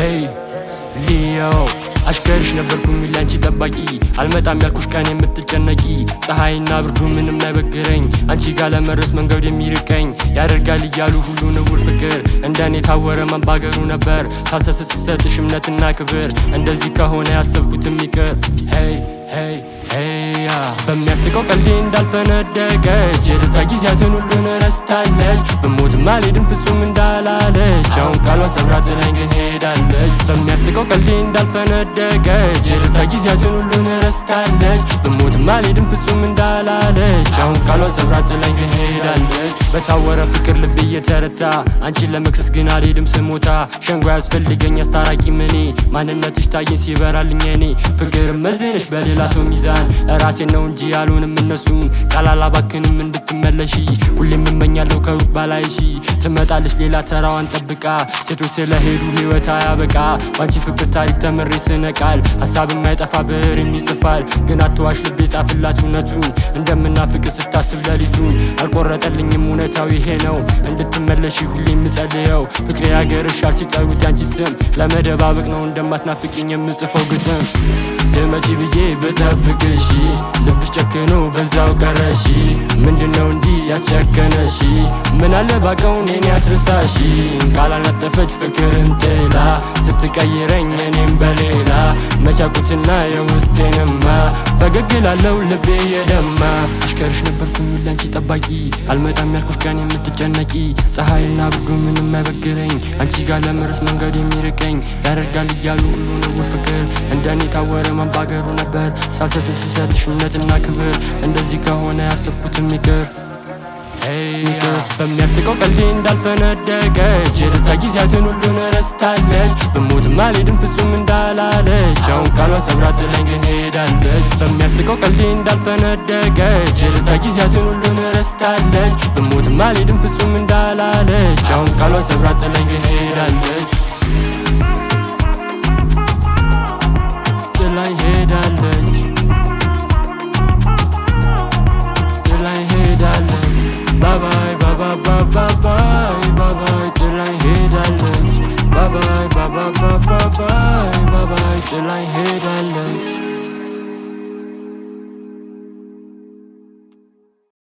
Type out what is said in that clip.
hey Leo አሽከርሽ ነበርኩኝ ላንቺ ጠባቂ አልመጣም ያልኩሽ ቀን የምትጨነቂ ፀሐይና ብርዱ ምንም አይበግረኝ አንቺ ጋር ለመድረስ መንገድ የሚርቀኝ ያደርጋል እያሉ ሁሉ ንውር ፍቅር እንደኔ ታወረ ማንባገሩ ነበር ሳልሰስት ስሰጥሽ እምነትና ክብር እንደዚህ ከሆነ ያሰብኩትም ይቅር hey hey በሚያስቀው ቀልዴ እንዳልፈነደቀች የደስታ ጊዜያትን ሁሉን ረስታለች በሞትም አልሄድም ፍጹም እንዳላለች አሁን ቃሏን ሰብራ ጥላኝ ግን ሄዳለች በሚያስቀው ቀልዴ እንዳልፈነደቀች የደስታ ጊዜያትን ሁሉን ረስታለች በሞትም አልሄድም ፍጹም እንዳላለች አሁን ቃሏን ሰብራ ጥላኝ ግን ሄዳለች በታወረ ፍቅር ልቤ እየተረታ አንቺን ለመክሰስ ግን አልሄድም ስሞታ ሸንጓ ያስፈልገኝ አስታራቂ ምኔ ማንነትሽ ታየኝ ሲበራልኝ እኔ ፍቅር መዝነሽ በሌላ ሰው ሚዛን ራሴን ነው እንጂ ያሉንም እነሱን ቃል አላባክንም እንድትመለሺ ሁሌም እመኛለሁ ከሩቅ ባላይሺ ትመጣለሽ ሌላ ተራዋን ጠብቃ ሴቶች ስለሄዱ ህይወት አያበቃ ባንቺ ፍቅር ታሪክ ተምሬ ስነቃል ሀሳብ የማይጠፋ ብዕር የሚጽፋል ግን አትዋሽ ልቤ ጻፍላት እውነቱን እንደምናፍቅ ስታስብ ሌሊቱን አልቆረጠልኝም እውነታው ይሄ ነው እንድትመለሺ ሁሌም ምጸልየው ፍቅሬ ያገርሻል ሲጠሩት ያንቺ ስም ለመደባበቅ ነው እንደማትናፍቅኝ የምጽፈው ግጥም ትመጪ ብዬ ብጠብቅሽ ልብሽ ጨክኖ በዛው ቀረሽ ምንድነው እንዲህ ያስጨከነሽ ምን አለ ባቀው እኔን ያስረሳሽ ቃል አልነጠፈች ፍቅርን ጥላ ስትቀይረኝ እኔም በሌላ መቻኩትና የውስጤንማ ፈገግ ላለው ልቤ የደማ አሽከርሽ ነበርኩኝ ላንቺ ጠባቂ አልመጣም ያልኩሽ ቀን የምትጨነቂ ፀሐይና ብርዱ ምንም አይበግረኝ አንቺ ጋር ለመድረስ መንገድ የሚርቀኝ ያደርጋል እያሉ ሁሉ ንውር ፍቅር እንደኔ ታወረ ማንባገሩ ነበር ሳልሰስት ስሰጥሽ እምነትና ክብር እንደዚህ ከሆነ ያሰብኩትም ይቅር በሚያስቀው ቀልዴ እንዳልፈነደቀች የደስታ ጊዜያትን ሁሉን ረስታለች በሞትም አልሄድም ፍጹም እንዳላለች አሁን ቃሏን ሰብራ ጥላኝ ግን ሄዳለች በሚያስቀው ቀልዴ እንዳልፈነደቀች የደስታ ጊዜያትን ሁሉን ረስታለች በሞትም አልሄድም ፍጹም እንዳላለች አሁን ቃሏን ሰብራ ጥላኝ ግን ሄዳለች ጥላኝ ሄዳለች